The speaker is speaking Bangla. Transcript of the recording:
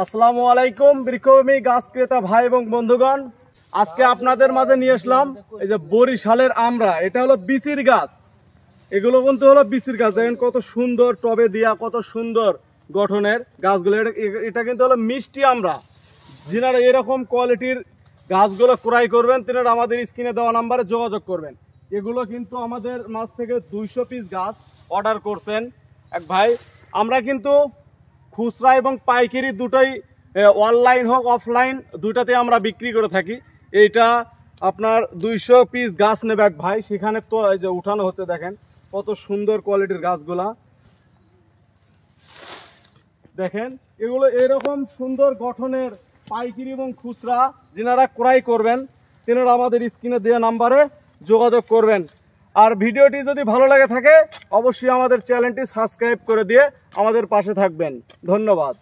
আসসালামু আলাইকুম বৃক্ষপ্রেমী গাছ ক্রেতা ভাই এবং বন্ধুগণ, আজকে আপনাদের মাঝে নিয়ে আসলাম এই যে বরিশালের আমরা। এটা হলো বিচির গাছ, এগুলো কিন্তু হলো বিচির গাছ। দেখেন কত সুন্দর টবে দিয়া, কত সুন্দর গঠনের গাছগুলো। এটা কিন্তু হলো মিষ্টি আমরা। যিনারা এরকম কোয়ালিটির গাছগুলো ক্রয় করবেন তিনারা আমাদের স্ক্রিনে দেওয়া নাম্বারে যোগাযোগ করবেন। এগুলো কিন্তু আমাদের মাছ থেকে 200 পিস গাছ অর্ডার করছেন এক ভাই। আমরা কিন্তু খুচরা এবং পাইকারি দুটোই, অনলাইন হোক অফলাইন দুইটাতে আমরা বিক্রি করে থাকি। এইটা আপনার 200 পিস গাছ নেবে এক ভাই, সেখানে তো এই যে উঠানো হচ্ছে। দেখেন কত সুন্দর কোয়ালিটির গাছগুলা। দেখেন এগুলো এরকম সুন্দর গঠনের পাইকারি এবং খুচরা যিনারা ক্রয় করবেন তিনারা আমাদের স্ক্রিনে দেওয়া নাম্বারে যোগাযোগ করবেন। আর ভিডিওটি যদি ভালো লাগে থাকে অবশ্যই আমাদের চ্যানেলটি সাবস্ক্রাইব করে দিয়ে আমাদের পাশে থাকবেন। ধন্যবাদ।